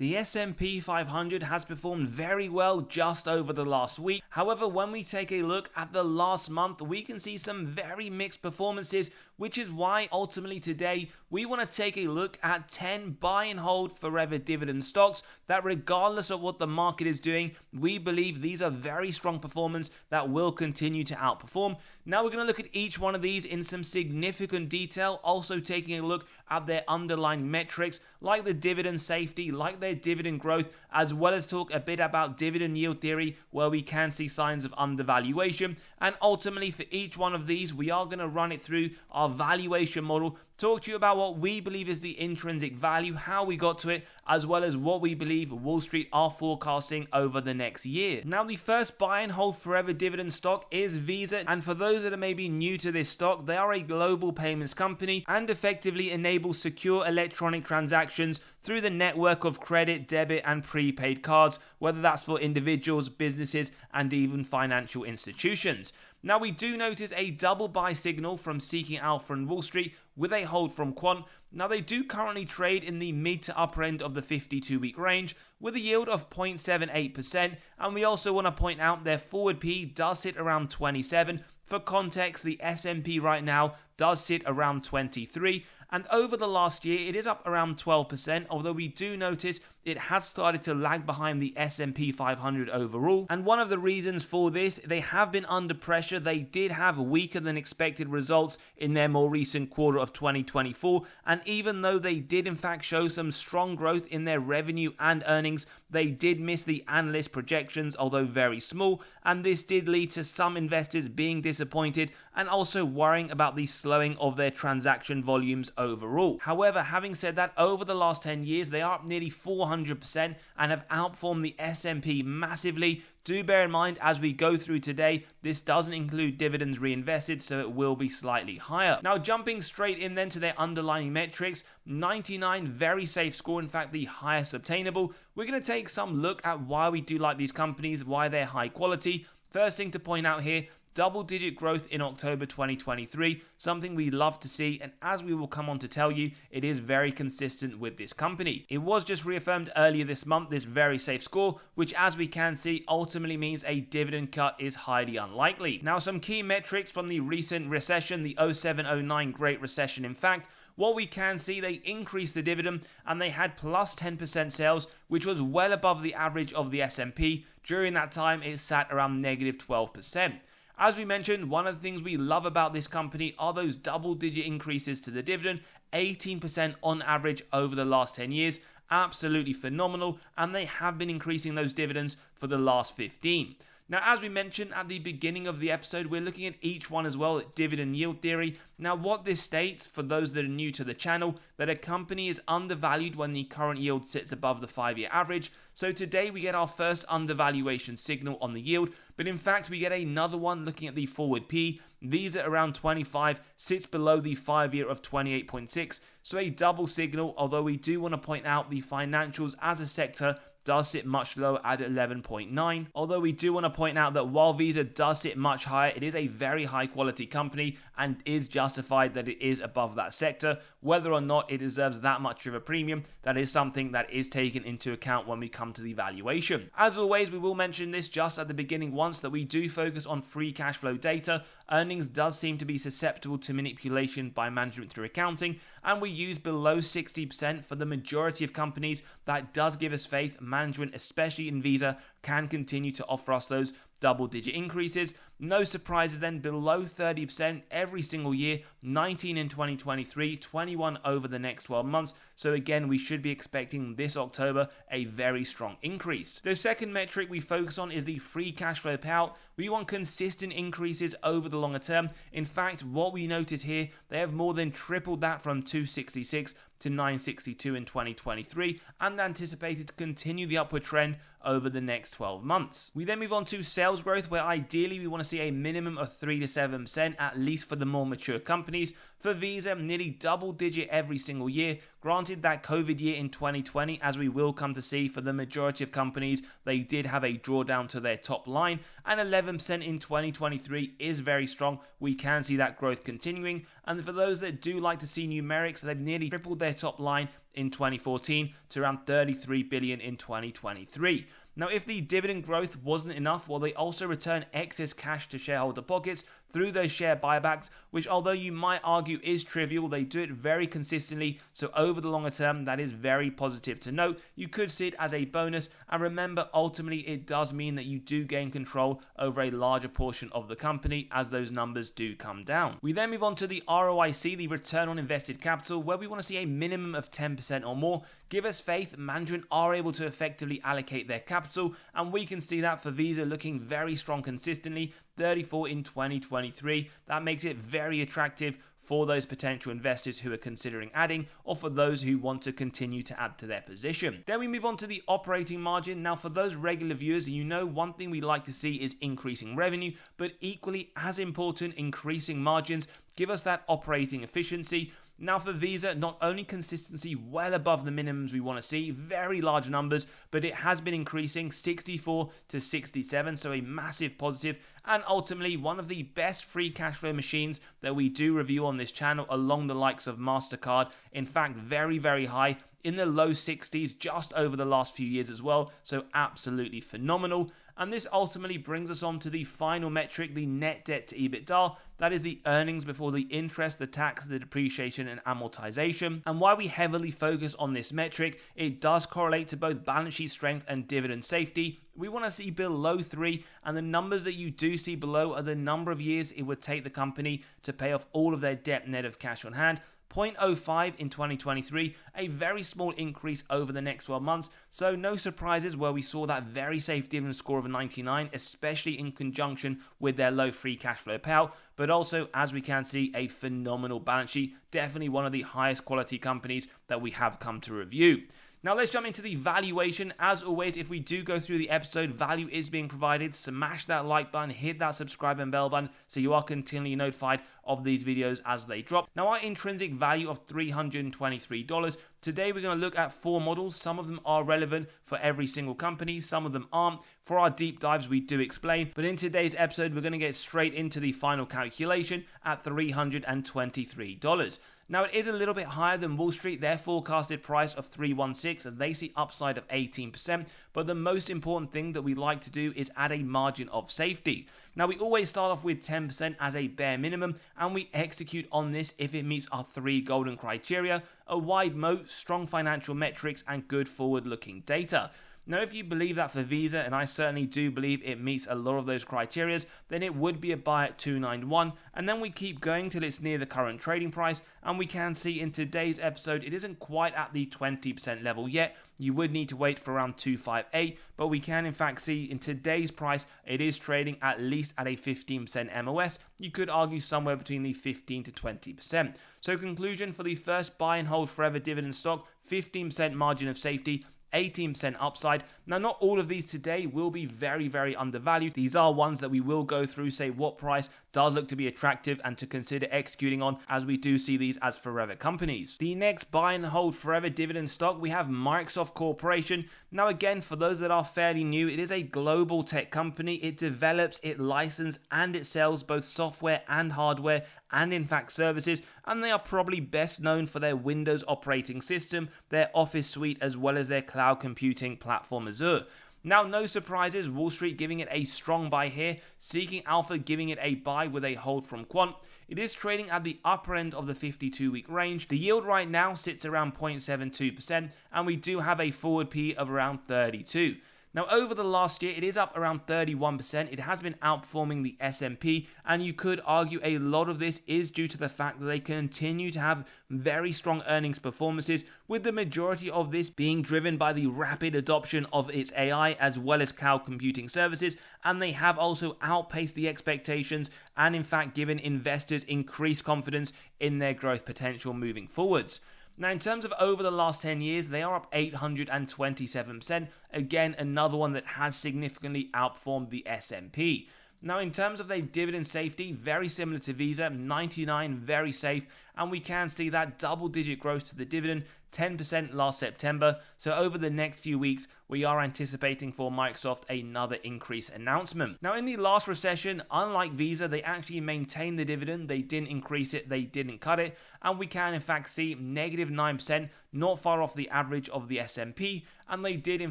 The S&P 500 has performed very well just over the last week. However, when we take a look at the last month, we can see some very mixed performances, which is why ultimately today we want to take a look at 10 buy and hold forever dividend stocks that, regardless of what the market is doing, we believe these are very strong performance that will continue to outperform. Now we're going to look at each one of these in some significant detail, also taking a look at their underlying metrics like the dividend safety, like their dividend growth, as well as talk a bit about dividend yield theory where we can see signs of undervaluation. And ultimately for each one of these, we are going to run it through our valuation model, talk to you about what we believe is the intrinsic value, how we got to it, as well as what we believe Wall Street are forecasting over the next year. Now, the first buy and hold forever dividend stock is Visa, and for those that are maybe new to this stock, they are a global payments company and effectively enable secure electronic transactions through the network of credit, debit, and prepaid cards, whether that's for individuals, businesses, and even financial institutions. Now, we do notice a double buy signal from Seeking Alpha and Wall Street with a hold from Quant. Now, they do currently trade in the mid to upper end of the 52-week range with a yield of 0.78%, and we also want to point out their forward P does sit around 27. For context, the S&P right now does sit around 23, and over the last year it is up around 12%, although we do notice it has started to lag behind the S&P 500 overall. And one of the reasons for this, they have been under pressure. They did have weaker than expected results in their more recent quarter of 2024, and even though they did in fact show some strong growth in their revenue and earnings, they did miss the analyst projections, although very small, and this did lead to some investors being disappointed and also worrying about the slowing of their transaction volumes overall. However, having said that, over the last 10 years, they are up nearly 400% and have outperformed the S&P massively. Do bear in mind, as we go through today, this doesn't include dividends reinvested, so it will be slightly higher. Now, jumping straight in then to their underlying metrics, 99, very safe score, in fact the highest obtainable. We're going to take some look at why we do like these companies, why they're high quality. First thing to point out here, double-digit growth in October 2023, something we love to see, and as we will come on to tell you, it is very consistent with this company. It was just reaffirmed earlier this month, this very safe score, which as we can see ultimately means a dividend cut is highly unlikely. Now, some key metrics from the recent recession, the 07-09 Great Recession in fact, what we can see, they increased the dividend and they had plus 10% sales, which was well above the average of the S&P. During that time, it sat around negative 12%. As we mentioned, one of the things we love about this company are those double-digit increases to the dividend, 18% on average over the last 10 years. Absolutely phenomenal, and they have been increasing those dividends for the last 15. Now, as we mentioned at the beginning of the episode, we're looking at each one as well at dividend yield theory. Now, what this states, for those that are new to the channel, that a company is undervalued when the current yield sits above the 5-year average. So today we get our first undervaluation signal on the yield, but in fact we get another one looking at the forward P. Visa around 25 sits below the 5-year of 28.6, so a double signal, although we do want to point out the financials as a sector does sit much lower at 11.9. Although we do want to point out that while Visa does sit much higher, it is a very high quality company and is justified that it is above that sector. Whether or not it deserves that much of a premium, that is something that is taken into account when we come to the valuation. As always, we will mention this just at the beginning once, that we do focus on free cash flow data. Earnings does seem to be susceptible to manipulation by management through accounting, and we use below 60% for the majority of companies. That does give us faith management, especially in Visa, can continue to offer us those double-digit increases. No surprises then, below 30% every single year, 19 in 2023, 21 over the next 12 months. So again, we should be expecting this October a very strong increase. The second metric we focus on is the free cash flow payout. We want consistent increases over the longer term. In fact, what we notice here, they have more than tripled that from 266 to 962 in 2023 and anticipated to continue the upward trend over the next 12 months. We then move on to sales growth, where ideally we want to see a minimum of 3 to 7%, at least for the more mature companies. For Visa, nearly double digit every single year. Granted, that COVID year in 2020, as we will come to see for the majority of companies, they did have a drawdown to their top line, and 11% in 2023 is very strong. We can see that growth continuing, and for those that do like to see numerics, they've nearly tripled their top line in 2014 to around 33 billion in 2023. Now, if the dividend growth wasn't enough, well, they also return excess cash to shareholder pockets through those share buybacks, which, although you might argue is trivial, they do it very consistently. So over the longer term, that is very positive to note. You could see it as a bonus, and remember, ultimately, it does mean that you do gain control over a larger portion of the company as those numbers do come down. We then move on to the ROIC, the return on invested capital, where we want to see a minimum of 10% or more. Give us faith, management are able to effectively allocate their capital, and we can see that for Visa looking very strong consistently, 34 in 2023. That makes it very attractive for those potential investors who are considering adding, or for those who want to continue to add to their position. Then we move on to the operating margin. Now, for those regular viewers, you know one thing we like to see is increasing revenue, but equally as important, increasing margins. Give us that operating efficiency. Now for Visa, not only consistency well above the minimums we want to see, very large numbers, but it has been increasing 64 to 67, so a massive positive, and ultimately one of the best free cash flow machines that we do review on this channel, along the likes of MasterCard. In fact, very, very high in the low 60s just over the last few years as well, so absolutely phenomenal. And this ultimately brings us on to the final metric, the net debt to EBITDA. That is the earnings before the interest, the tax, the depreciation and amortization. And why we heavily focus on this metric, it does correlate to both balance sheet strength and dividend safety. We want to see below 3, and the numbers that you do see below are the number of years it would take the company to pay off all of their debt net of cash on hand. 0.05 in 2023, a very small increase over the next 12 months, so no surprises where we saw that very safe dividend score of a 99, especially in conjunction with their low free cash flow payout, but also, as we can see, a phenomenal balance sheet, definitely one of the highest quality companies that we have come to review. Now let's jump into the valuation. As always, if we do go through the episode, value is being provided. Smash that like button, hit that subscribe and bell button so you are continually notified of these videos as they drop. Now our intrinsic value of $323. Today we're going to look at 4 models. Some of them are relevant for every single company, some of them aren't. For our deep dives we do explain, but in today's episode we're going to get straight into the final calculation at $323. Now it is a little bit higher than Wall Street, their forecasted price of 316, and they see upside of 18%, but the most important thing that we like to do is add a margin of safety. Now we always start off with 10% as a bare minimum, and we execute on this if it meets our 3 golden criteria: a wide moat, strong financial metrics, and good forward-looking data. Now, if you believe that for Visa, and I certainly do believe it meets a lot of those criteria, then it would be a buy at 291, and then we keep going till it's near the current trading price, and we can see in today's episode it isn't quite at the 20% level yet. You would need to wait for around 258, but we can in fact see in today's price it is trading at least at a 15% MOS. You could argue somewhere between the 15 to 20%. So conclusion for the first buy and hold forever dividend stock, 15% margin of safety, 18% upside. Now, not all of these today will be very, very undervalued. These are ones that we will go through, say what price does look to be attractive and to consider executing on, as we do see these as forever companies. The next buy and hold forever dividend stock, we have Microsoft Corporation. Now again, for those that are fairly new, it is a global tech company. It develops, it licenses, and it sells both software and hardware, and in fact services, and they are probably best known for their Windows operating system, their Office suite, as well as their cloud computing platform Azure. Now, no surprises, Wall Street giving it a strong buy here, Seeking Alpha giving it a buy with a hold from Quant. It is trading at the upper end of the 52-week range. The yield right now sits around 0.72%, and we do have a forward P of around 32. Now, over the last year, it is up around 31%. It has been outperforming the S&P, and you could argue a lot of this is due to the fact that they continue to have very strong earnings performances, with the majority of this being driven by the rapid adoption of its AI as well as cloud computing services, and they have also outpaced the expectations and in fact given investors increased confidence in their growth potential moving forwards. Now, in terms of over the last 10 years, they are up 827%. Again, another one that has significantly outperformed the S&P. Now, in terms of their dividend safety, very similar to Visa, 99, very safe, and we can see that double-digit growth to the dividend, 10% last September. So over the next few weeks, we are anticipating for Microsoft another increase announcement. Now, in the last recession, unlike Visa, they actually maintained the dividend. They didn't increase it, they didn't cut it, and we can in fact see negative 9%, not far off the average of the S&P, and they did in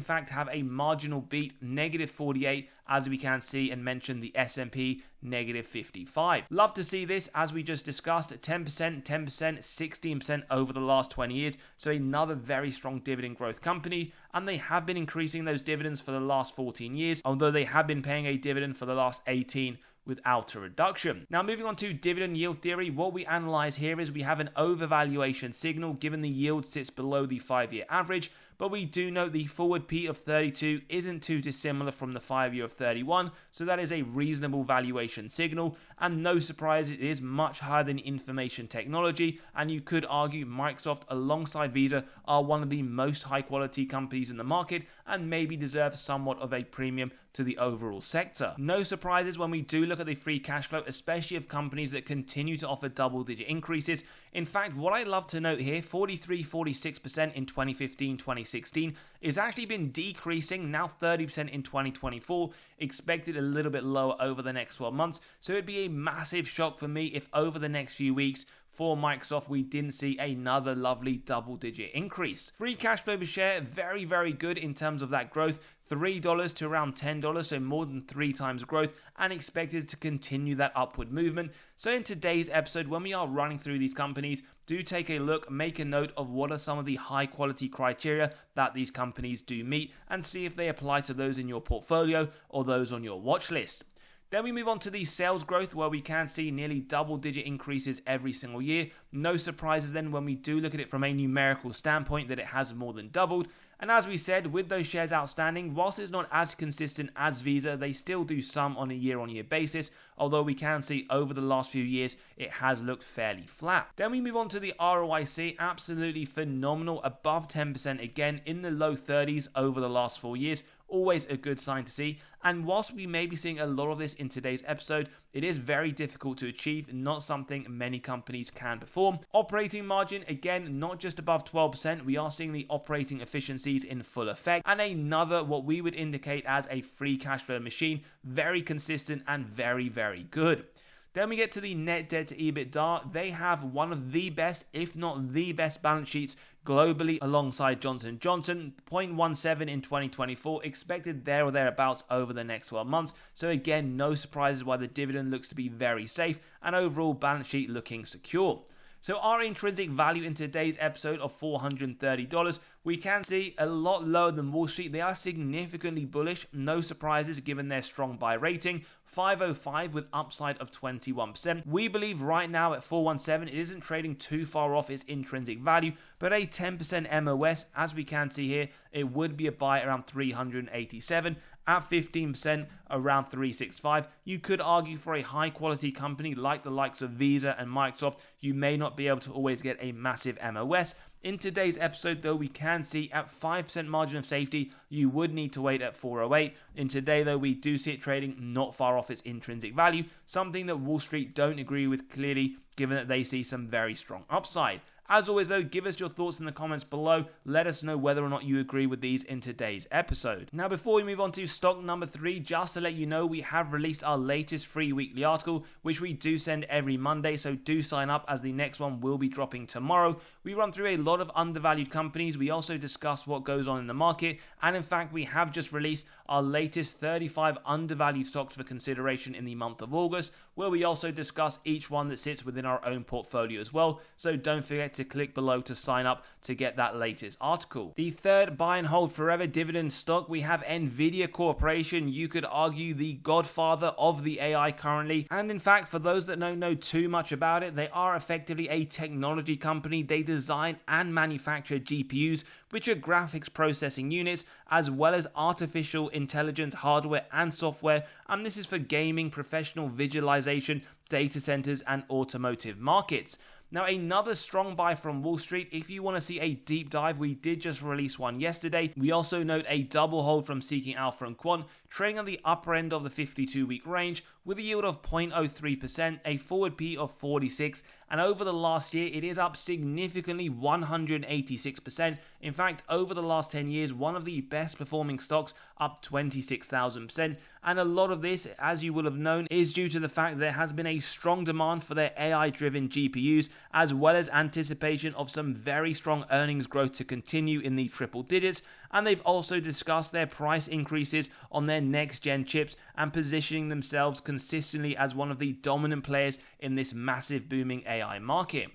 fact have a marginal beat, negative 48, as we can see and mention the S&P negative 55. Love to see this, as we just discussed, 10%, 16% over the last 20 years. So another very strong dividend growth company, and they have been increasing those dividends for the last 14 years, although they have been paying a dividend for the last 18 without a reduction. Now, moving on to dividend yield theory, what we analyze here is we have an overvaluation signal given the yield sits below the 5-year average, but we do note the forward P of 32 isn't too dissimilar from the 5-year of 31, so that is a reasonable valuation signal, and no surprise, it is much higher than information technology, and you could argue Microsoft alongside Visa are one of the most high quality companies in the market and maybe deserve somewhat of a premium to the overall sector. No surprises when we do look at the free cash flow, especially of companies that continue to offer double-digit increases. In fact, what I love to note here, 43-46% in 2015-2016 is actually been decreasing, now 30% in 2024, expected a little bit lower over the next 12 months. So it'd be a massive shock for me if over the next few weeks for Microsoft we didn't see another lovely double-digit increase. Free cash flow per share, very, very good in terms of that growth. $3 to around $10, so more than 3 times growth, and expected to continue that upward movement. So in today's episode, when we are running through these companies, do take a look, make a note of what are some of the high quality criteria that these companies do meet, and see if they apply to those in your portfolio or those on your watch list. Then we move on to the sales growth, where we can see nearly double-digit increases every single year. No surprises then when we do look at it from a numerical standpoint that it has more than doubled. And as we said, with those shares outstanding, whilst it's not as consistent as Visa, they still do some on a year-on-year basis, although we can see over the last few years it has looked fairly flat. Then we move on to the ROIC, absolutely phenomenal, above 10% again, in the low 30s over the last 4 years. Always a good sign to see, and whilst we may be seeing a lot of this in today's episode, it is very difficult to achieve, not something many companies can perform. Operating margin, again, not just above 12%, we are seeing the operating efficiencies in full effect, and another what we would indicate as a free cash flow machine, very consistent and very, very good. Then we get to the net debt to EBITDA. They have one of the best, if not the best balance sheets globally alongside Johnson & Johnson, 0.17 in 2024, expected there or thereabouts over the next 12 months. So again, no surprises why the dividend looks to be very safe and overall balance sheet looking secure. So our intrinsic value in today's episode of $430, we can see a lot lower than Wall Street. They are significantly bullish, no surprises given their strong buy rating, 505 with upside of 21%. We believe right now at 417 it isn't trading too far off its intrinsic value, but a 10% MOS, as we can see here, it would be a buy around 387. At 15%, around 365. You could argue for a high quality company like the likes of Visa and Microsoft, you may not be able to always get a massive MOS. In today's episode though, we can see at 5% margin of safety, you would need to wait at 408. In today though, we do see it trading not far off its intrinsic value, something that Wall Street don't agree with clearly, given that they see some very strong upside. As always though, give us your thoughts in the comments below. Let us know whether or not you agree with these in today's episode. Now before we move on to stock number 3, just to let you know, we have released our latest free weekly article, which we do send every Monday, so do sign up as the next one will be dropping tomorrow. We run through a lot of undervalued companies. We also discuss what goes on in the market, and in fact we have just released our latest 35 undervalued stocks for consideration in the month of August, where we also discuss each one that sits within our own portfolio as well. So don't forget to click below to sign up to get that latest article. The third buy and hold forever dividend stock, we have Nvidia Corporation. You could argue the godfather of the AI currently, and in fact for those that don't know too much about it, they are effectively a technology company. They design and manufacture GPUs, which are graphics processing units, as well as artificial intelligence hardware and software, and this is for gaming, professional visualization, data centers and automotive markets. Now another strong buy from Wall Street. If you want to see a deep dive, we did just release one yesterday. We also note a double hold from Seeking Alpha and Quant, trading on the upper end of the 52-week range, with a yield of 0.03%, a forward P of 46, and over the last year it is up significantly 186%. In fact, over the last 10 years, one of the best performing stocks, up 26,000%. And a lot of this, as you will have known, is due to the fact that there has been a strong demand for their AI-driven GPUs, as well as anticipation of some very strong earnings growth to continue in the triple digits. And they've also discussed their price increases on their next-gen chips and positioning themselves consistently as one of the dominant players in this massive booming AI market.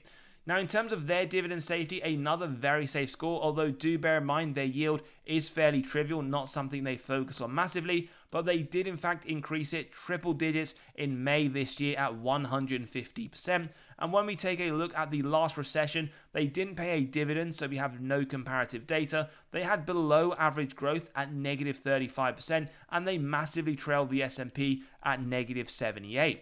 Now, in terms of their dividend safety, another very safe score, although do bear in mind their yield is fairly trivial, not something they focus on massively, but they did in fact increase it triple digits in May this year at 150%. And when we take a look at the last recession, they didn't pay a dividend, so we have no comparative data. They had below average growth at negative 35%, and they massively trailed the S&P at negative 78%.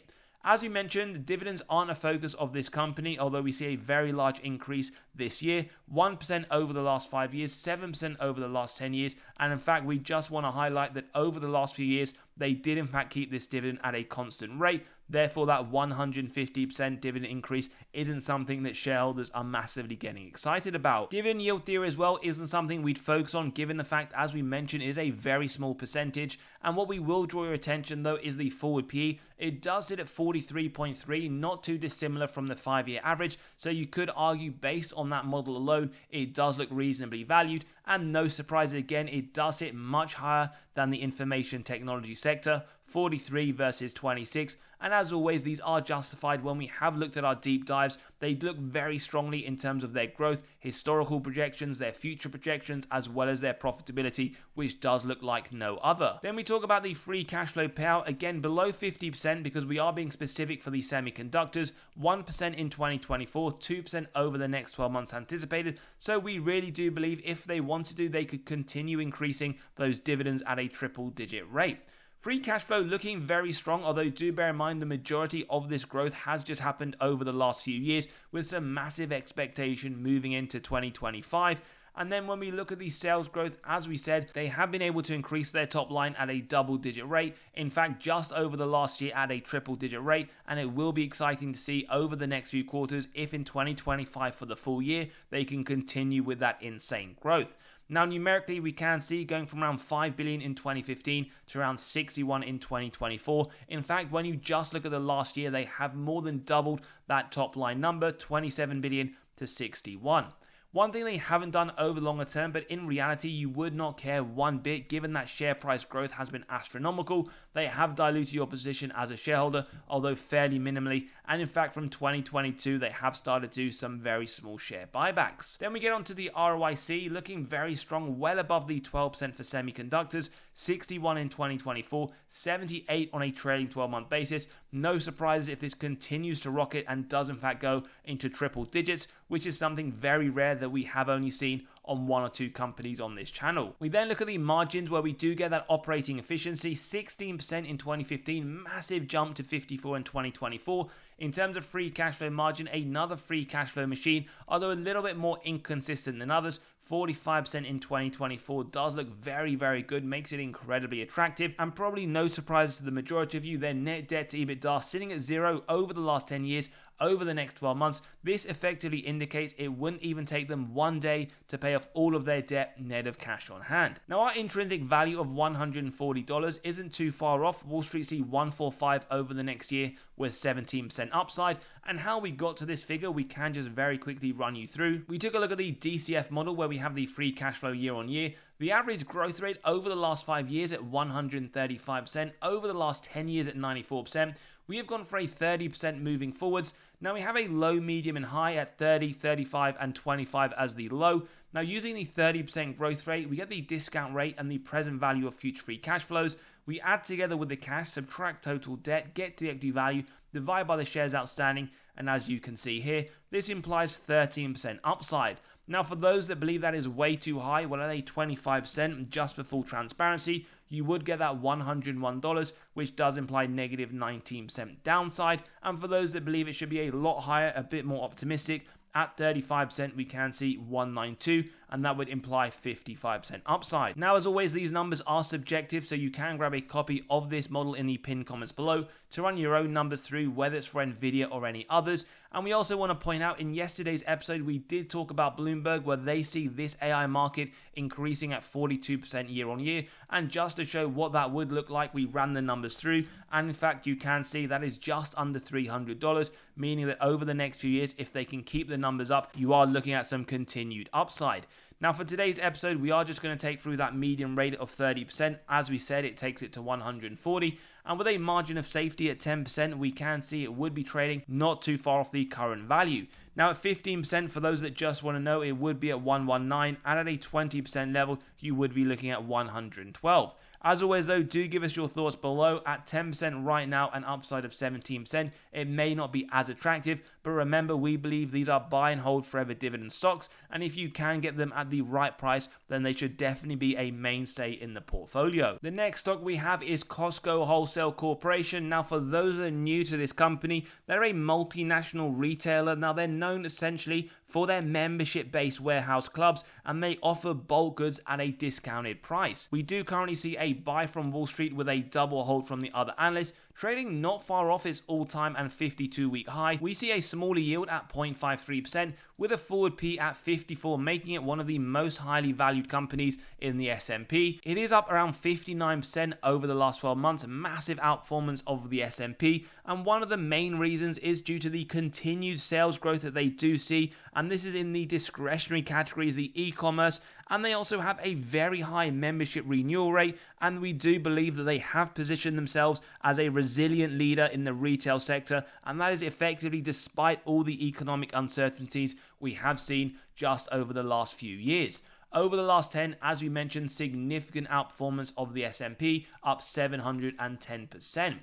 As we mentioned, dividends aren't a focus of this company, although we see a very large increase this year, 1% over the last 5 years, 7% over the last 10 years, and in fact, we just want to highlight that over the last few years, they did in fact keep this dividend at a constant rate. Therefore, that 150% dividend increase isn't something that shareholders are massively getting excited about. Dividend yield theory as well isn't something we'd focus on, given the fact, as we mentioned, it is a very small percentage. And what we will draw your attention though is the forward PE. It does sit at 43.3, not too dissimilar from the 5-year average. So you could argue, based on that model alone, it does look reasonably valued. And no surprise, again, it does sit much higher than the information technology sector, 43 versus 26. And as always, these are justified when we have looked at our deep dives. They look very strongly in terms of their growth, historical projections, their future projections, as well as their profitability, which does look like no other. Then we talk about the free cash flow payout, again below 50% because we are being specific for the semiconductors, 1% in 2024, 2% over the next 12 months anticipated. So we really do believe if they wanted to, they could continue increasing those dividends at a triple digit rate. Free cash flow looking very strong, although do bear in mind the majority of this growth has just happened over the last few years, with some massive expectation moving into 2025. And then when we look at the sales growth, as we said, they have been able to increase their top line at a double-digit rate. In fact, just over the last year at a triple-digit rate. And it will be exciting to see over the next few quarters if in 2025 for the full year, they can continue with that insane growth. Now, numerically, we can see going from around 5 billion in 2015 to around 61 in 2024. In fact, when you just look at the last year, they have more than doubled that top line number, 27 billion to 61. One thing they haven't done over the longer term, but in reality you would not care one bit given that share price growth has been astronomical. They have diluted your position as a shareholder, although fairly minimally, and in fact from 2022 they have started to do some very small share buybacks. Then we get on to the ROIC, looking very strong, well above the 12% for semiconductors, 61 in 2024, 78 on a trailing 12-month basis. No surprises if this continues to rocket and does in fact go into triple digits, which is something very rare that we have only seen on one or two companies on this channel. We then look at the margins where we do get that operating efficiency, 16% in 2015, massive jump to 54 in 2024. In terms of free cash flow margin, another free cash flow machine, although a little bit more inconsistent than others. 45% in 2024 does look very, very good, makes it incredibly attractive, and probably no surprise to the majority of you, their net debt to EBITDA sitting at 0 over the last 10 years, over the next 12 months. This effectively indicates it wouldn't even take them one day to pay off all of their debt net of cash on hand. Now, our intrinsic value of $140 isn't too far off. Wall Street see 145 over the next year with 17% upside, and how we got to this figure we can just very quickly run you through. We took a look at the DCF model where we have the free cash flow year on year. The average growth rate over the last 5 years at 135%, over the last 10 years at 94%. We have gone for a 30% moving forwards. Now we have a low, medium and high at 30, 35 and 25 as the low. Now using the 30% growth rate, we get the discount rate and the present value of future free cash flows. We add together with the cash, subtract total debt, get to the equity value, divide by the shares outstanding, and as you can see here, this implies 13% upside. Now for those that believe that is way too high, well, at a 25%, just for full transparency, you would get that $101, which does imply negative 19% downside. And for those that believe it should be a lot higher, a bit more optimistic, at 35% we can see 192, and that would imply 55% upside. Now, as always, these numbers are subjective, so you can grab a copy of this model in the pinned comments below to run your own numbers through, whether it's for Nvidia or any others. And we also want to point out, in yesterday's episode, we did talk about Bloomberg, where they see this AI market increasing at 42% year on year. And just to show what that would look like, we ran the numbers through. And in fact, you can see that is just under $300, meaning that over the next few years, if they can keep the numbers up, you are looking at some continued upside. Now, for today's episode, we are just going to take through that median rate of 30%. As we said, it takes it to 140. And with a margin of safety at 10%, we can see it would be trading not too far off the current value. Now, at 15%, for those that just want to know, it would be at 119. And at a 20% level, you would be looking at 112. As always, though, do give us your thoughts below. At 10% right now, an upside of 17%, it may not be as attractive, but remember, we believe these are buy and hold forever dividend stocks, and if you can get them at the right price, then they should definitely be a mainstay in the portfolio. The next stock we have is Costco Wholesale Corporation. Now, for those that are new to this company, they're a multinational retailer. Now, they're known essentially for their membership-based warehouse clubs, and they offer bulk goods at a discounted price. We do currently see a buy from Wall Street with a double hold from the other analysts, trading not far off its all-time and 52-week high. We see a smaller yield at 0.53% with a forward P at 54, making it one of the most highly valued companies in the S&P. It is up around 59% over the last 12 months, massive outperformance of the S&P, and one of the main reasons is due to the continued sales growth that they do see, and this is in the discretionary categories, the e-commerce, and they also have a very high membership renewal rate, and we do believe that they have positioned themselves as a resilient leader in the retail sector, and that is effectively despite all the economic uncertainties we have seen just over the last few years. Over the last 10, as we mentioned, significant outperformance of the S&P, up 710%.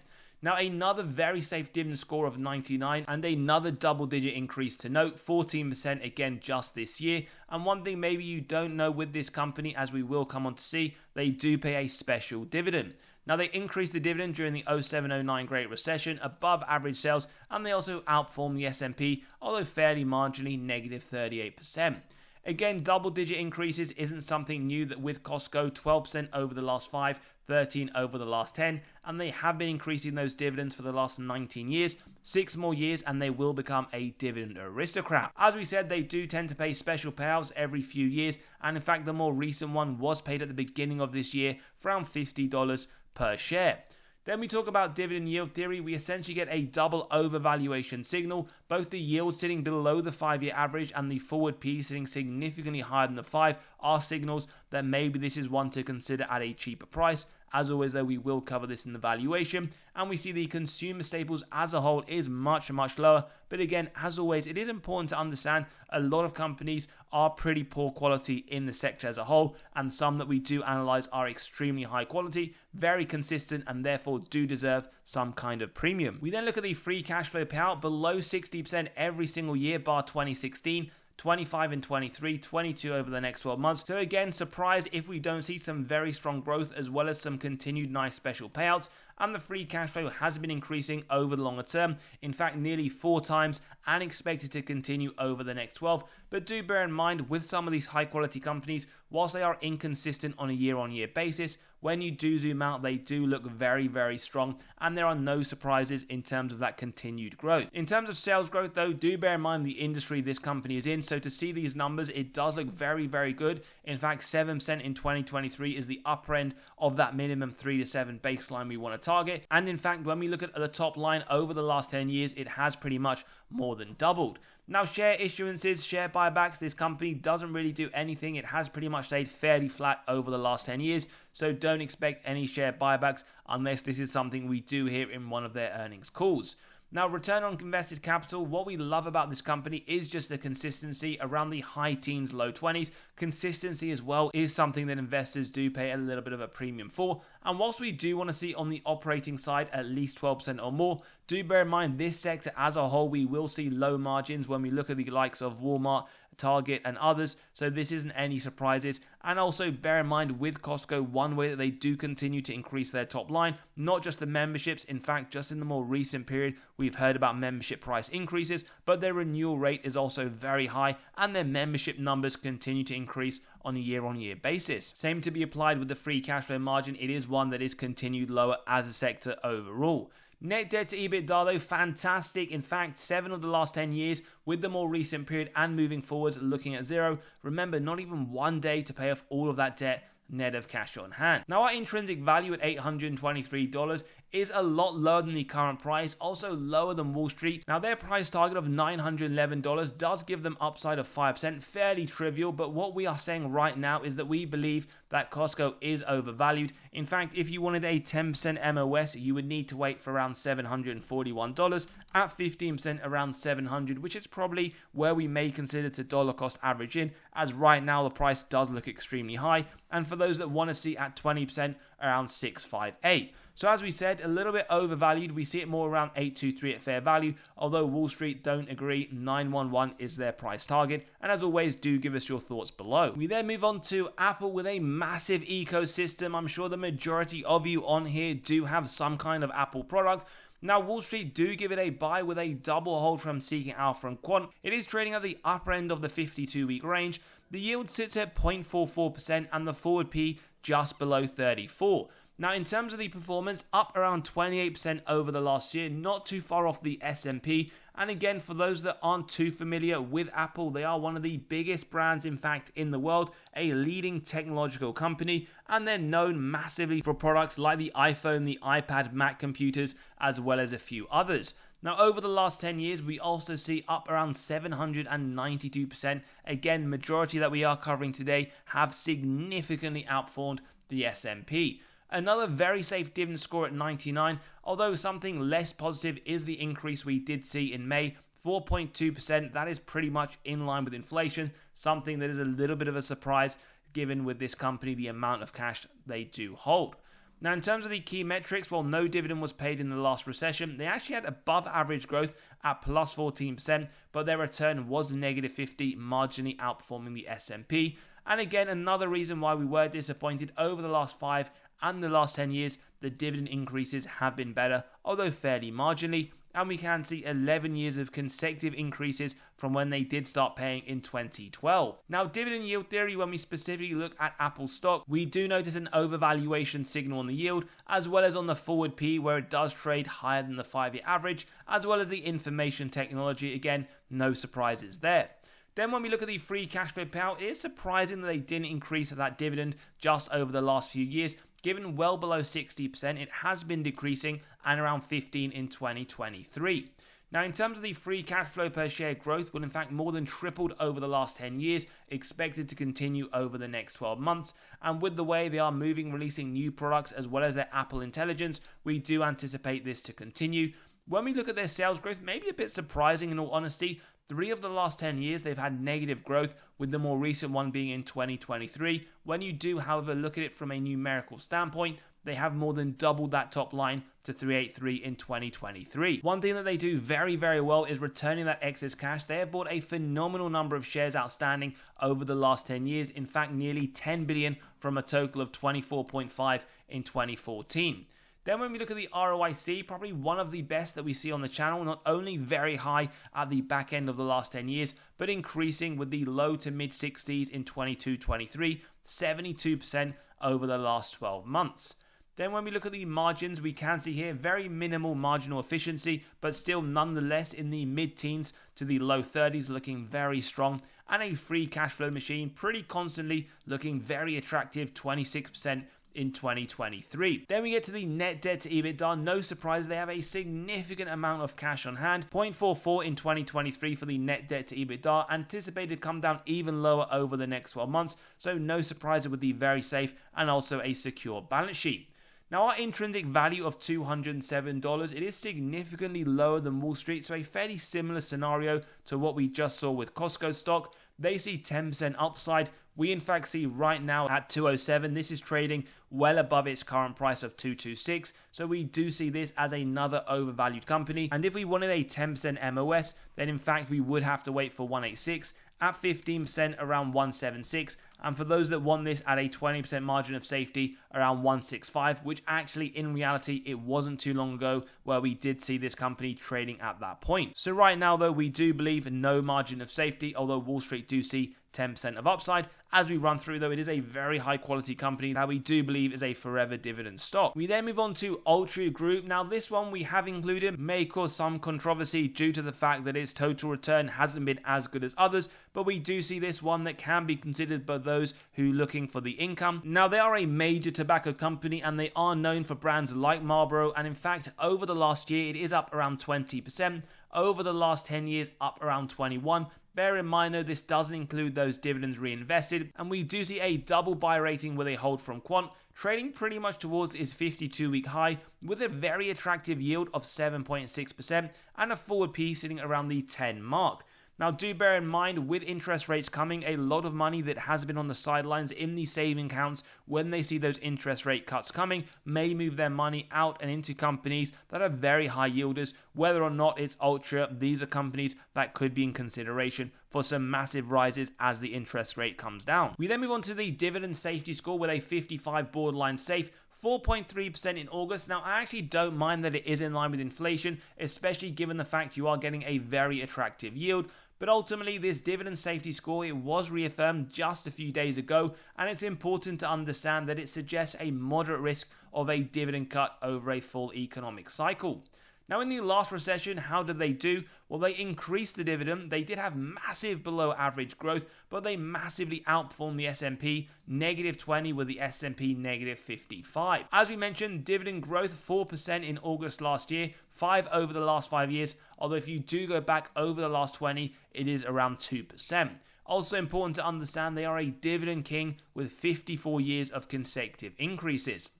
Now, another very safe dividend score of 99 and another double-digit increase to note, 14% again just this year. And one thing maybe you don't know with this company, as we will come on to see, they do pay a special dividend. Now, they increased the dividend during the 07-09 Great Recession, above average sales, and they also outperformed the S&P, although fairly marginally, negative 38%. Again, double-digit increases isn't something new that with Costco, 12% over the last 5, 13 over the last 10, and they have been increasing those dividends for the last 19 years, 6 more years, and they will become a dividend aristocrat. As we said, they do tend to pay special payouts every few years, and in fact, the more recent one was paid at the beginning of this year for around $50 per share. Then we talk about dividend yield theory. We essentially get a double overvaluation signal, both the yield sitting below the 5-year average and the forward P sitting significantly higher than the 5 are signals that maybe this is one to consider at a cheaper price. As always, though, we will cover this in the valuation, and we see the consumer staples as a whole is much lower. But again, as always, it is important to understand a lot of companies are pretty poor quality in the sector as a whole, and some that we do analyze are extremely high quality, very consistent, and therefore do deserve some kind of premium. We then look at the free cash flow payout, below 60% every single year bar 2016. 25 and 23, 22 over the next 12 months. So again, surprised if we don't see some very strong growth as well as some continued nice special payouts. And the free cash flow has been increasing over the longer term. In fact, nearly 4 times and expected to continue over the next 12. But do bear in mind with some of these high quality companies, whilst they are inconsistent on a year-on-year basis, when you do zoom out, they do look very strong, and there are no surprises in terms of that continued growth. In terms of sales growth, though, do bear in mind the industry this company is in, so to see these numbers, it does look very good. In fact, 7% in 2023 is the upper end of that minimum 3 to 7 baseline we want to target, and in fact, when we look at the top line over the last 10 years, it has pretty much more than doubled. Now, share issuances, share buybacks, this company doesn't really do anything. It has pretty much stayed fairly flat over the last 10 years, so don't expect any share buybacks unless this is something we do hear in one of their earnings calls. Now, return on invested capital, what we love about this company is just the consistency around the high teens, low 20s. Consistency as well is something that investors do pay a little bit of a premium for. And whilst we do want to see on the operating side at least 12% or more, do bear in mind this sector as a whole, we will see low margins when we look at the likes of Walmart, Target, and others, so this isn't any surprises. And also bear in mind with Costco, one way that they do continue to increase their top line, not just the memberships. In fact, just in the more recent period, we've heard about membership price increases, but their renewal rate is also very high, and their membership numbers continue to increase on a year-on-year basis. Same to be applied with the free cash flow margin. It is one that is continued lower as a sector overall. Net debt to EBITDA though, fantastic. In fact, 7 of the last 10 years with the more recent period and moving forwards looking at 0. Remember, not even one day to pay off all of that debt net of cash on hand. Now our intrinsic value at $823 is a lot lower than the current price, also lower than Wall Street. Now their price target of $911 does give them upside of 5%, fairly trivial, but what we are saying right now is that we believe that Costco is overvalued. In fact, if you wanted a 10% MOS, you would need to wait for around $741. At 15% around $700, which is probably where we may consider to dollar cost average in, as right now the price does look extremely high. And for those that want to see at 20%, around $658. So as we said, a little bit overvalued. We see it more around $823 at fair value, although Wall Street don't agree. $911 is their price target. And as always, do give us your thoughts below. We then move on to Apple with a massive ecosystem. I'm sure the majority of you on here do have some kind of Apple product. Now, Wall Street do give it a buy with a double hold from Seeking Alpha and Quant. It is trading at the upper end of the 52-week range. The yield sits at 0.44% and the forward P just below 34. Now, in terms of the performance, up around 28% over the last year, not too far off the S&P. And again, for those that aren't too familiar with Apple, they are one of the biggest brands, in fact, in the world, a leading technological company, and they're known massively for products like the iPhone, the iPad, Mac computers, as well as a few others. Now, over the last 10 years, we also see up around 792%. Again, majority that we are covering today have significantly outperformed the S&P. Another very safe dividend score at 99, although something less positive is the increase we did see in May, 4.2%. That is pretty much in line with inflation, something that is a little bit of a surprise given with this company the amount of cash they do hold. Now, in terms of the key metrics, while no dividend was paid in the last recession, they actually had above average growth at plus 14%, but their return was negative 50, marginally outperforming the S&P. And again, another reason why we were disappointed over the last 5 and the last 10 years, the dividend increases have been better, although fairly marginally, and we can see 11 years of consecutive increases from when they did start paying in 2012. Now, dividend yield theory, when we specifically look at Apple stock, we do notice an overvaluation signal on the yield, as well as on the forward P, where it does trade higher than the 5-year average, as well as the information technology. Again, no surprises there. Then when we look at the free cash flow payout, it is surprising that they didn't increase that dividend just over the last few years. Given well below 60%, it has been decreasing and around 15 in 2023. Now, in terms of the free cash flow per share growth, will in fact more than tripled over the last 10 years, expected to continue over the next 12 months. And with the way they are moving, releasing new products as well as their Apple Intelligence, we do anticipate this to continue. When we look at their sales growth, maybe a bit surprising in all honesty. 3 of the last 10 years, they've had negative growth, with the more recent one being in 2023. When you do, however, look at it from a numerical standpoint, they have more than doubled that top line to 383 in 2023. One thing that they do very, very well is returning that excess cash. They have bought a phenomenal number of shares outstanding over the last 10 years. In fact, nearly 10 billion from a total of 24.5 in 2014. Then when we look at the ROIC, probably one of the best that we see on the channel, not only very high at the back end of the last 10 years, but increasing with the low to mid 60s in 22-23, 72% over the last 12 months. Then when we look at the margins, we can see here very minimal marginal efficiency, but still nonetheless in the mid-teens to the low 30s, looking very strong, and a free cash flow machine pretty constantly looking very attractive, 26% in 2023. Then we get to the net debt to EBITDA. No surprise, they have a significant amount of cash on hand. 0.44 in 2023 for the net debt to EBITDA. Anticipated to come down even lower over the next 12 months. So no surprise with the very safe and also a secure balance sheet. Now, our intrinsic value of $207, it is significantly lower than Wall Street, so a fairly similar scenario to what we just saw with Costco stock. They see 10% upside. We in fact see right now at 207, this is trading well above its current price of 226. So we do see this as another overvalued company. And if we wanted a 10% MOS, then in fact we would have to wait for 186. at 15% around 176, and for those that want this at a 20% margin of safety around 165, which actually in reality it wasn't too long ago where we did see this company trading at that point. So right now though, we do believe no margin of safety, although Wall Street do see 10% of upside. As we run through though, it is a very high quality company that we do believe is a forever dividend stock. We then move on to Altria Group. Now this one we have included may cause some controversy due to the fact that its total return hasn't been as good as others, but we do see this one that can be considered by those who are looking for the income. Now they are a major tobacco company and they are known for brands like Marlboro, and in fact over the last year it is up around 20%, over the last 10 years up around 21%. Bear in mind though, this doesn't include those dividends reinvested, and we do see a double buy rating with a hold from Quant, trading pretty much towards its 52-week high with a very attractive yield of 7.6% and a forward P sitting around the 10 mark. Now do bear in mind, with interest rates coming, a lot of money that has been on the sidelines in these saving accounts, when they see those interest rate cuts coming, may move their money out and into companies that are very high yielders. Whether or not it's Altria, these are companies that could be in consideration for some massive rises as the interest rate comes down. We then move on to the dividend safety score with a 55 borderline safe, 4.3% in August. Now, I actually don't mind that it is in line with inflation, especially given the fact you are getting a very attractive yield. But ultimately, this dividend safety score, it was reaffirmed just a few days ago, and it's important to understand that it suggests a moderate risk of a dividend cut over a full economic cycle. Now, in the last recession, how did they do? Well, they increased the dividend. They did have massive below average growth, but they massively outperformed the S&P, -20 with the S&P -55. As we mentioned, dividend growth 4% in August last year, 5 over the last 5 years, although if you do go back over the last 20, it is around 2%. Also important to understand, they are a dividend king with 54 years of consecutive increases.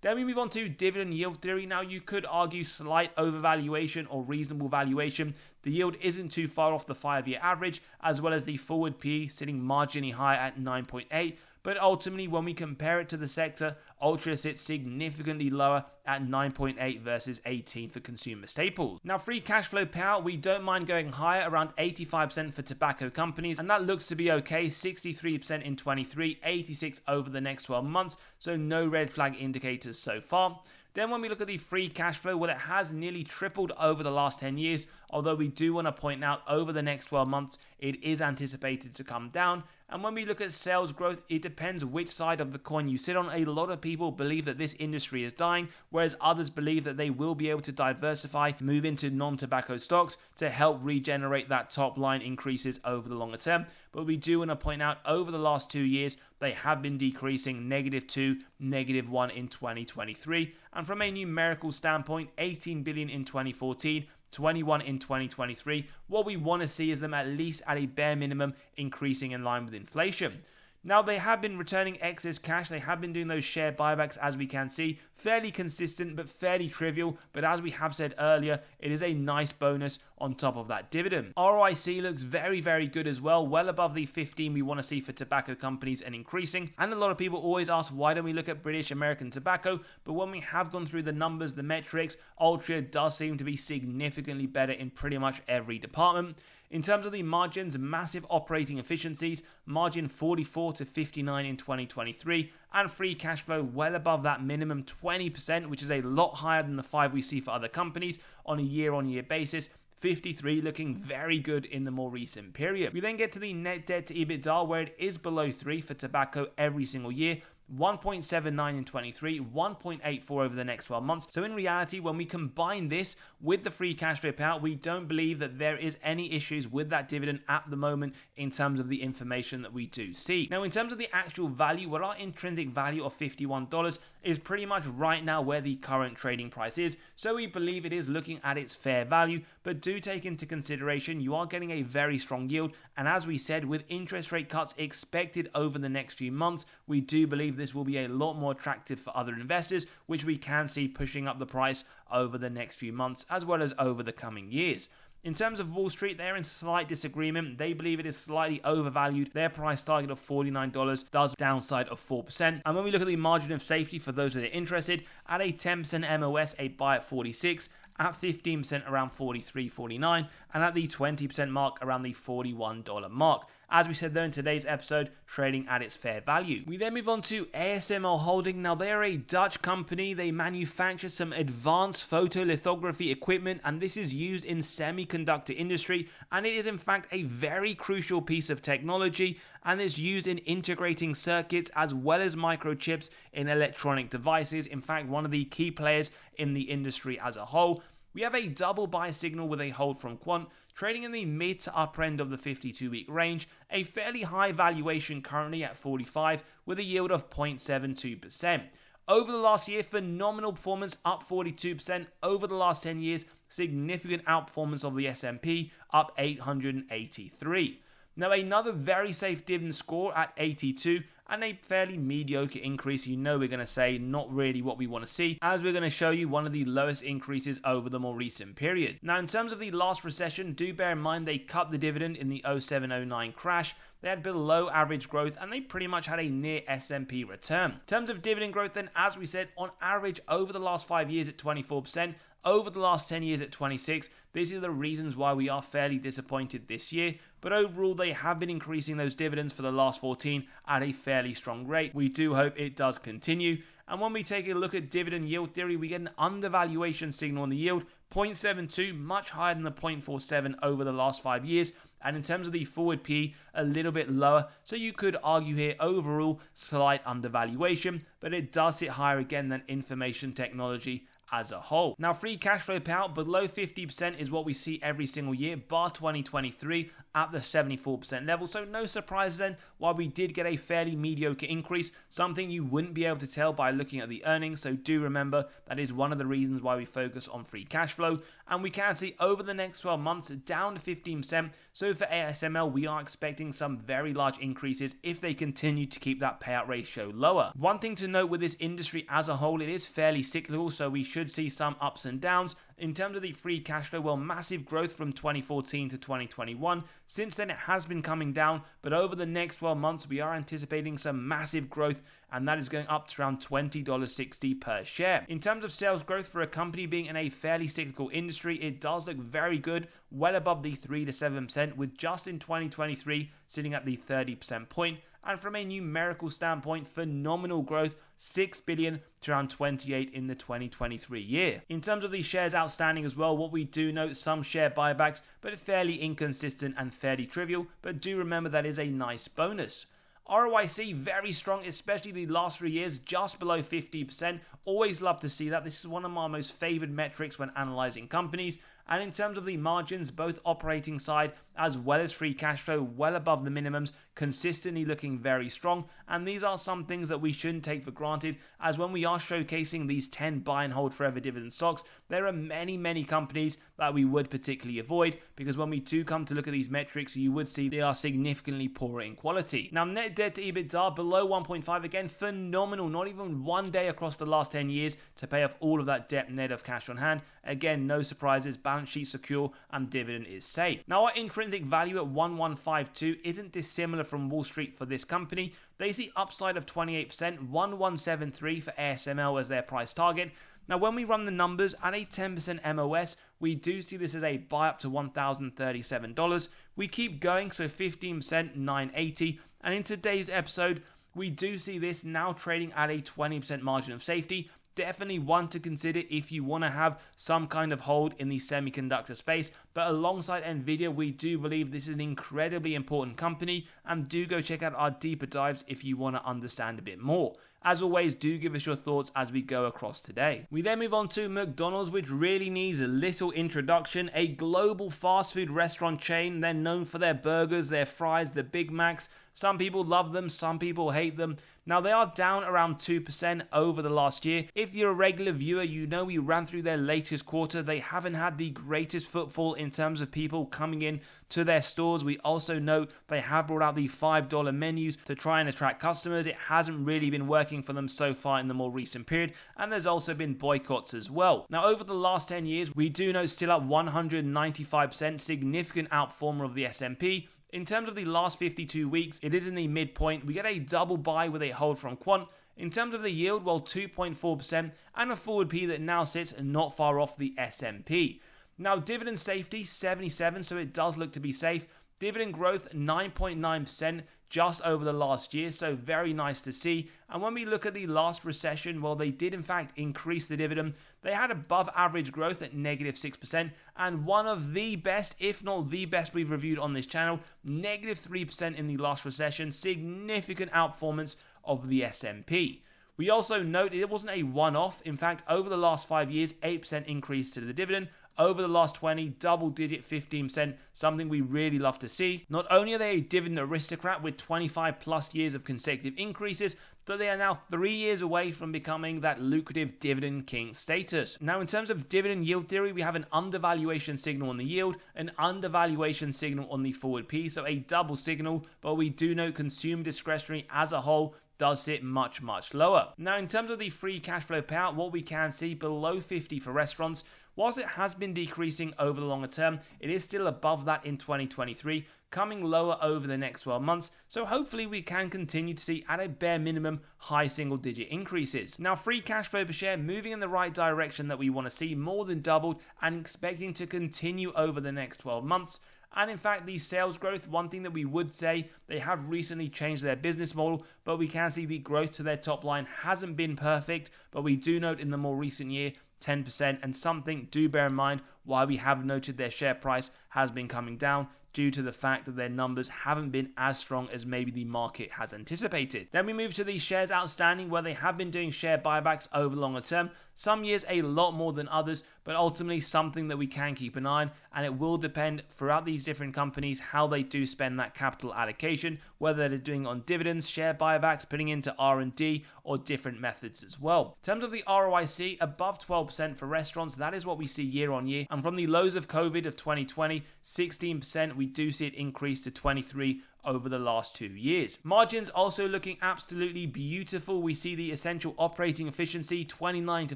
Then we move on to dividend yield theory. Now, you could argue slight overvaluation or reasonable valuation. The yield isn't too far off the 5-year average, as well as the forward P sitting marginally higher at 9.8. But ultimately, when we compare it to the sector, Altria sits significantly lower at 9.8 versus 18 for consumer staples. Now, free cash flow payout, we don't mind going higher, around 85% for tobacco companies, and that looks to be okay, 63% in 23, 86 over the next 12 months, so no red flag indicators so far. Then when we look at the free cash flow, well, it has nearly tripled over the last 10 years, although we do want to point out over the next 12 months, it is anticipated to come down. And when we look at sales growth, it depends which side of the coin you sit on. A lot of people believe that this industry is dying, whereas others believe that they will be able to diversify, move into non-tobacco stocks to help regenerate that top line increases over the longer term. But we do want to point out over the last 2 years, they have been decreasing, -2, -1 in 2023. And from a numerical standpoint, 18 billion in 2014, 21 in 2023. What we want to see is them at least at a bare minimum increasing in line with inflation. Now, they have been returning excess cash. They have been doing those share buybacks, as we can see. Fairly consistent, but fairly trivial. But as we have said earlier, it is a nice bonus on top of that dividend. ROIC looks very, very good as well. Well above the 15 we want to see for tobacco companies and increasing. And a lot of people always ask, why don't we look at British American Tobacco? But when we have gone through the numbers, the metrics, Altria does seem to be significantly better in pretty much every department. In terms of the margins, massive operating efficiencies, margin 44 to 59 in 2023, and free cash flow well above that minimum 20%, which is a lot higher than the 5 we see for other companies on a year-on-year basis. 53 looking very good in the more recent period. We then get to the net debt to EBITDA, where it is below 3 for tobacco every single year. 1.79 in 23, 1.84 over the next 12 months. So in reality, when we combine this with the free cash flow payout, we don't believe that there is any issues with that dividend at the moment in terms of the information that we do see. Now, in terms of the actual value, well, our intrinsic value of $51 is pretty much right now where the current trading price is. So we believe it is looking at its fair value, but do take into consideration you are getting a very strong yield. And as we said, with interest rate cuts expected over the next few months, we do believe this will be a lot more attractive for other investors, which we can see pushing up the price over the next few months as well as over the coming years. In terms of Wall Street, they're in slight disagreement. They believe it is slightly overvalued. Their price target of $49 does downside of 4%. And when we look at the margin of safety for those that are interested, at a 10% MOS, a buy at 46, at 15% around $43.49, and at the 20% mark around the $41 mark. As we said though in today's episode, trading at its fair value. We then move on to ASML Holding. Now they are a Dutch company. They manufacture some advanced photolithography equipment, and this is used in semiconductor industry, and it is in fact a very crucial piece of technology, and is used in integrating circuits as well as microchips in electronic devices. In fact, one of the key players in the industry as a whole. We have a double buy signal with a hold from Quant, trading in the mid to upper end of the 52-week range, a fairly high valuation currently at 45 with a yield of 0.72%. Over the last year, phenomenal performance, up 42%. Over the last 10 years, significant outperformance of the S&P, up 883. Now another very safe dividend score at 82, and a fairly mediocre increase. You know we're going to say not really what we want to see, as we're going to show you one of the lowest increases over the more recent period. Now in terms of the last recession, do bear in mind they cut the dividend in the 07-09 crash. They had below average growth, and they pretty much had a near S&P return. In terms of dividend growth then, as we said, on average over the last 5 years at 24%, over the last 10 years at 26%. These are the reasons why we are fairly disappointed this year, but overall they have been increasing those dividends for the last 14 at a fairly strong rate. We do hope it does continue. And when we take a look at dividend yield theory, we get an undervaluation signal on the yield, 0.72, much higher than the 0.47 over the last 5 years. And in terms of the forward P, a little bit lower. So you could argue here overall slight undervaluation, but it does sit higher again than information technology as a whole. Now free cash flow payout below 50% is what we see every single year, bar 2023 at the 74% level. So no surprise then why we did get a fairly mediocre increase, something you wouldn't be able to tell by looking at the earnings. So do remember that is one of the reasons why we focus on free cash flow. And we can see over the next 12 months down to 15%. So for ASML, we are expecting some very large increases if they continue to keep that payout ratio lower. One thing to note with this industry as a whole, it is fairly cyclical, so we should see some ups and downs. In terms of the free cash flow, well, massive growth from 2014 to 2021. Since then, it has been coming down, but over the next 12 months, we are anticipating some massive growth, and that is going up to around $20.60 per share. In terms of sales growth for a company being in a fairly cyclical industry, it does look very good, well above the 3 to 7%, with just in 2023 sitting at the 30% point. And from a numerical standpoint, phenomenal growth, 6 billion to around 28 in the 2023 year. In terms of the shares outstanding as well, what we do note, some share buybacks, but fairly inconsistent and fairly trivial, but do remember that is a nice bonus. ROIC, very strong, especially the last 3 years, just below 50%. Always love to see that. This is one of my most favored metrics when analyzing companies. And in terms of the margins, both operating side as well as free cash flow, well above the minimums, consistently looking very strong. And these are some things that we shouldn't take for granted, as when we are showcasing these 10 buy and hold forever dividend stocks, there are many companies that we would particularly avoid, because when we do come to look at these metrics, you would see they are significantly poorer in quality. Now, net debt to EBITDA below 1.5, again, phenomenal. Not even one day across the last 10 years to pay off all of that debt net of cash on hand. Again, no surprises, balance sheet secure, and dividend is safe. Now, our intrinsic value at 1152 isn't dissimilar from Wall Street for this company. They see upside of 28%, 1173 for ASML as their price target. Now, when we run the numbers at a 10% MOS, we do see this as a buy up to $1,037. We keep going, so 15%, 980. And in today's episode, we do see this now trading at a 20% margin of safety. Definitely one to consider if you want to have some kind of hold in the semiconductor space. But alongside Nvidia, we do believe this is an incredibly important company, and do go check out our deeper dives if you want to understand a bit more. As always, do give us your thoughts as we go across today. We then move on to McDonald's, which really needs a little introduction. A global fast food restaurant chain. They're known for their burgers, their fries, the Big Macs. Some people love them, some people hate them. Now, they are down around 2% over the last year. If you're a regular viewer, you know we ran through their latest quarter. They haven't had the greatest footfall in terms of people coming in to their stores. We also note they have brought out the $5 menus to try and attract customers. It hasn't really been working for them so far in the more recent period, and there's also been boycotts as well. Now, over the last 10 years, we do note still up 195%, significant outperformer of the S&P. In terms of the last 52 weeks, it is in the midpoint. We get a double buy with a hold from Quant. In terms of the yield, well, 2.4% and a forward P that now sits not far off the S&P. Now, dividend safety, 77, so it does look to be safe. Dividend growth, 9.9% just over the last year, so very nice to see. And when we look at the last recession, well, they did in fact increase the dividend. They had above average growth at -6%, and one of the best, if not the best we've reviewed on this channel, -3% in the last recession, significant outperformance of the S&P. We also note it wasn't a one-off. In fact, over the last 5 years, 8% increase to the dividend. Over the last 20, double-digit 15%, something we really love to see. Not only are they a dividend aristocrat with 25 plus years of consecutive increases, but they are now 3 years away from becoming that lucrative dividend king status. Now, in terms of dividend yield theory, we have an undervaluation signal on the yield, an undervaluation signal on the forward P, so a double signal, but we do know consumer discretionary as a whole does sit much, much lower. Now, in terms of the free cash flow payout, what we can see below 50 for restaurants. Whilst it has been decreasing over the longer term, it is still above that in 2023, coming lower over the next 12 months, so hopefully we can continue to see, at a bare minimum, high single-digit increases. Now, free cash flow per share moving in the right direction that we want to see, more than doubled, and expecting to continue over the next 12 months. And in fact, the sales growth, one thing that we would say, they have recently changed their business model, but we can see the growth to their top line hasn't been perfect, but we do note in the more recent year, 10%, and something do bear in mind why we have noted their share price has been coming down due to the fact that their numbers haven't been as strong as maybe the market has anticipated. Then we move to the shares outstanding, where they have been doing share buybacks over the longer term. Some years a lot more than others, but ultimately something that we can keep an eye on, and it will depend throughout these different companies how they do spend that capital allocation, whether they're doing on dividends, share buybacks, putting into R&D, or different methods as well. In terms of the ROIC, above 12% for restaurants, that is what we see year on year, and from the lows of COVID of 2020, 16%, we do see it increase to 23% over the last 2 years. Margins also looking absolutely beautiful. We see the essential operating efficiency 29 to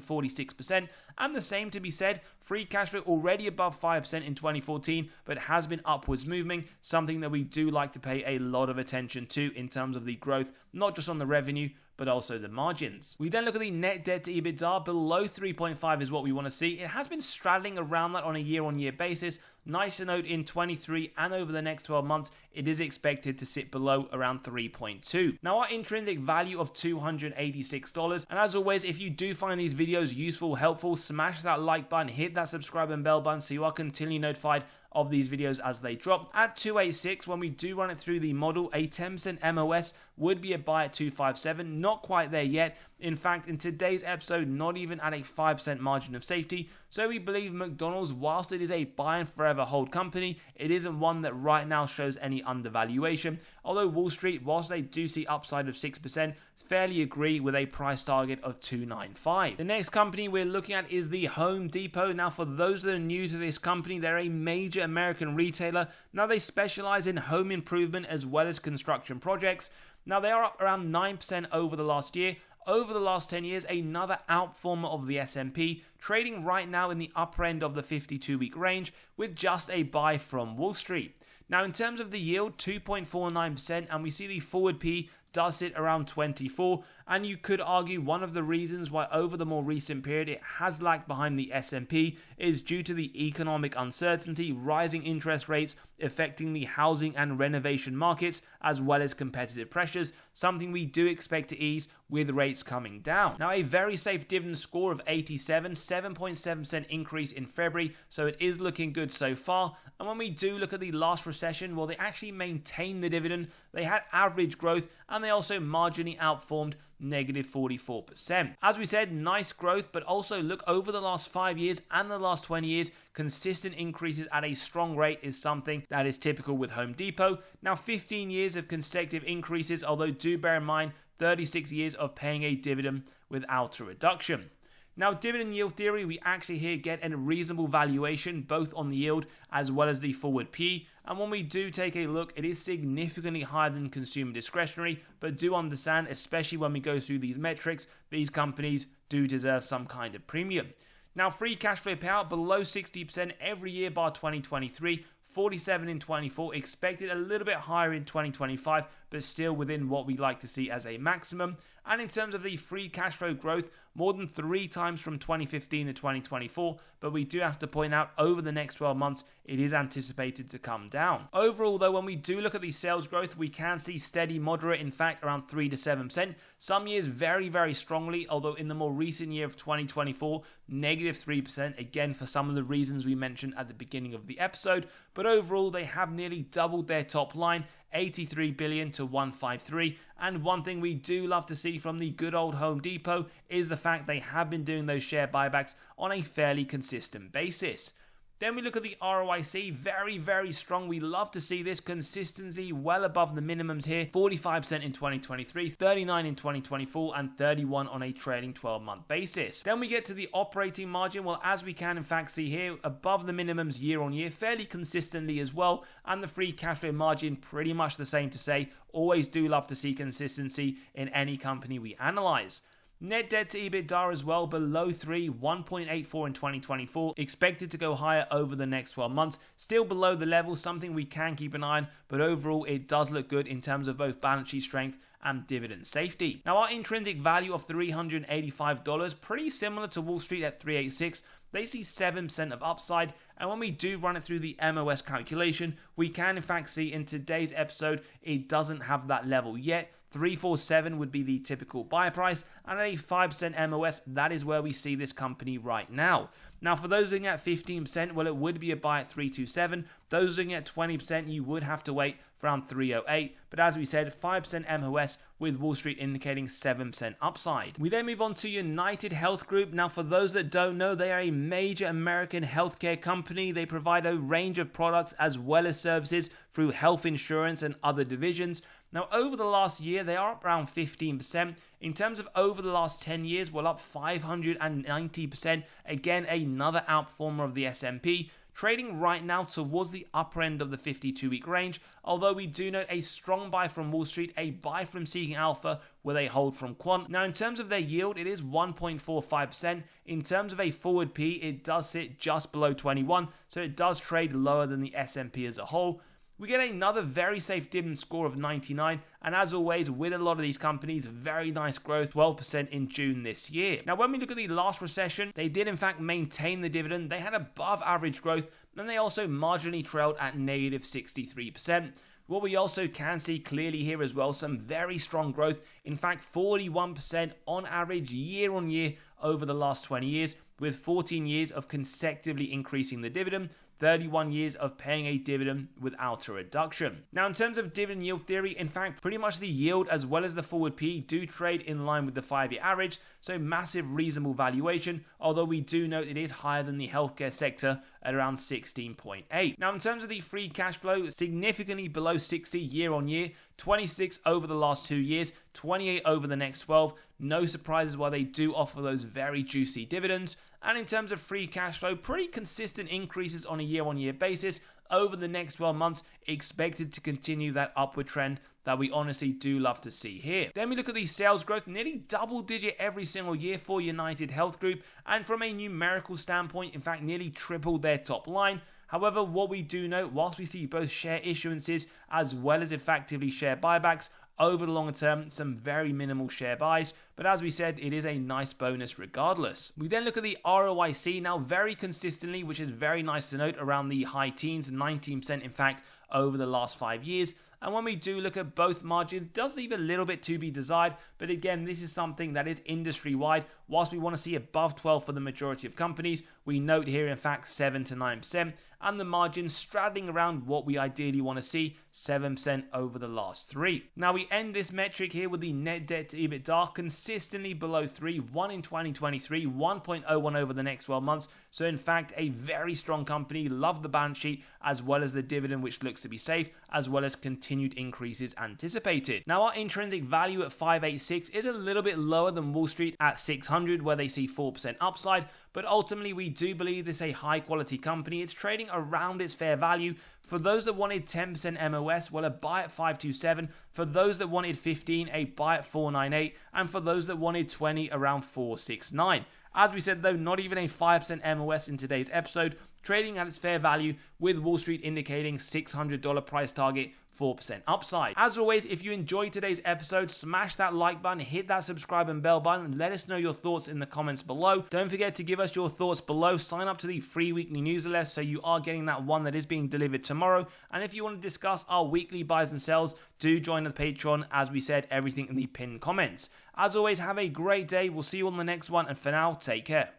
46%, and the same to be said, free cash flow already above 5% in 2014, but has been upwards moving, something that we do like to pay a lot of attention to in terms of the growth, not just on the revenue, but also the margins. We then look at the net debt to EBITDA. Below 3.5 is what we want to see. It has been straddling around that on a year-on-year basis. Nice to note in 23 and over the next 12 months, it is expected to sit below around 3.2. Now, our intrinsic value of $286. And as always, if you do find these videos useful, helpful, smash that like button, hit that subscribe and bell button so you are continually notified of these videos as they drop. At 286, when we do run it through the model, a 10% MOS would be a buy at 257. Not quite there yet. In fact, in today's episode, not even at a 5% margin of safety. So we believe McDonald's, whilst it is a buy and forever hold company, it isn't one that right now shows any undervaluation. Although Wall Street, whilst they do see upside of 6%, fairly agree with a price target of 295. The next company we're looking at is the Home Depot. Now, for those that are new to this company, they're a major American retailer. Now, they specialize in home improvement as well as construction projects. Now, they are up around 9% over the last year. Over the last 10 years, another outperformer of the S&P, trading right now in the upper end of the 52-week range with just a buy from Wall Street. Now, in terms of the yield, 2.49%, and we see the forward P does sit around 24, and you could argue one of the reasons why over the more recent period it has lagged behind the S&P is due to the economic uncertainty, rising interest rates affecting the housing and renovation markets, as well as competitive pressures, something we do expect to ease with rates coming down. Now, a very safe dividend score of 87, 7.7% increase in February, so it is looking good so far. And when we do look at the last recession, well, they actually maintained the dividend, they had average growth, and they also marginally outperformed -44%. As we said, nice growth, but also look over the last 5 years and the last 20 years, consistent increases at a strong rate is something that is typical with Home Depot. Now, 15 years of consecutive increases, although do bear in mind 36 years of paying a dividend without a reduction. Now, dividend yield theory, we actually here get a reasonable valuation, both on the yield as well as the forward P. And when we do take a look, it is significantly higher than consumer discretionary, but do understand, especially when we go through these metrics, these companies do deserve some kind of premium. Now, free cash flow payout below 60% every year bar 2023, 47 in 24, expected a little bit higher in 2025, but still within what we like to see as a maximum. And in terms of the free cash flow growth, more than 3 times from 2015 to 2024, but we do have to point out over the next 12 months, it is anticipated to come down. Overall though, when we do look at the sales growth, we can see steady, moderate, in fact around 3 to 7%. Some years very, very strongly, although in the more recent year of 2024, negative 3%, again for some of the reasons we mentioned at the beginning of the episode, but overall they have nearly doubled their top line, 83 billion to 153. And one thing we do love to see from the good old Home Depot is the fact they have been doing those share buybacks on a fairly consistent basis. Then we look at the ROIC, very, very strong. We love to see this consistently well above the minimums here. 45% in 2023, 39% in 2024, and 31% on a trailing 12-month basis. Then we get to the operating margin. Well, as we can in fact see here, above the minimums year on year, fairly consistently as well. And the free cash flow margin, pretty much the same to say. Always do love to see consistency in any company we analyze. Net debt to EBITDA as well, below 3, 1.84 in 2024, expected to go higher over the next 12 months, still below the level, something we can keep an eye on, but overall it does look good in terms of both balance sheet strength and dividend safety. Now our intrinsic value of $385, pretty similar to Wall Street at 386, they see 7% of upside, and when we do run it through the MOS calculation, we can in fact see in today's episode, it doesn't have that level yet. 347 would be the typical buy price, and at a 5% MOS, that is where we see this company right now. Now, for those looking at 15%, well, it would be a buy at 327. Those looking at 20%, you would have to wait for around 308. But as we said, 5% MOS with Wall Street indicating 7% upside. We then move on to United Health Group. Now, for those that don't know, they are a major American healthcare company. They provide a range of products as well as services through health insurance and other divisions. Now, over the last year, they are up around 15%. In terms of over the last 10 years, well, up 590%. Again, another outperformer of the S&P. Trading right now towards the upper end of the 52-week range, although we do note a strong buy from Wall Street, a buy from Seeking Alpha with a hold from Quant. Now, in terms of their yield, it is 1.45%. In terms of a forward P, it does sit just below 21, so it does trade lower than the S&P as a whole. We get another very safe dividend score of 99, and as always with a lot of these companies, very nice growth, 12% in June this year. Now when we look at the last recession, they did in fact maintain the dividend, they had above average growth, and they also marginally trailed at negative 63%. What we also can see clearly here as well, some very strong growth, in fact 41% on average year on year over the last 20 years, with 14 years of consecutively increasing the dividend, 31 years of paying a dividend without a reduction. Now in terms of dividend yield theory, in fact pretty much the yield as well as the forward P do trade in line with the 5-year average, so massive reasonable valuation, although we do note it is higher than the healthcare sector at around 16.8. Now in terms of the free cash flow, significantly below 60 year on year, 26 over the last 2 years, 28 over the next 12. No surprises why they do offer those very juicy dividends. And in terms of free cash flow, pretty consistent increases on a year-on-year basis over the next 12 months, expected to continue that upward trend that we honestly do love to see here. Then we look at the sales growth, nearly double digit every single year for United Health Group, and from a numerical standpoint, in fact nearly tripled their top line. However, what we do note, whilst we see both share issuances as well as effectively share buybacks, over the longer term, some very minimal share buys, but as we said, it is a nice bonus regardless. We then look at the ROIC now very consistently, which is very nice to note, around the high teens, 19% in fact, over the last 5 years. And when we do look at both margins, does leave a little bit to be desired, but again, this is something that is industry-wide. Whilst we want to see above 12 for the majority of companies, we note here in fact 7 to 9%, and the margin straddling around what we ideally want to see, 7% over the last 3. Now we end this metric here with the net debt to EBITDA consistently below 3, 1 in 2023, 1.01 over the next 12 months. So in fact, a very strong company, love the balance sheet, as well as the dividend, which looks to be safe, as well as continued increases anticipated. Now our intrinsic value at 586 is a little bit lower than Wall Street at 600, where they see 4% upside, but ultimately we do believe this is a high quality company. It's trading around its fair value. For those that wanted 10% MOS, well, a buy at 527. For those that wanted 15, a buy at 498. And for those that wanted 20, around 469. As we said though, not even a 5% MOS in today's episode, trading at its fair value, with Wall Street indicating $600 price target 4% upside. As always, if you enjoyed today's episode, smash that like button, hit that subscribe and bell button, and let us know your thoughts in the comments below. Don't forget to give us your thoughts below. Sign up to the free weekly newsletter so you are getting that one that is being delivered tomorrow. And if you want to discuss our weekly buys and sells, do join the Patreon. As we said, everything in the pinned comments. As always, have a great day. We'll see you on the next one, and for now, take care.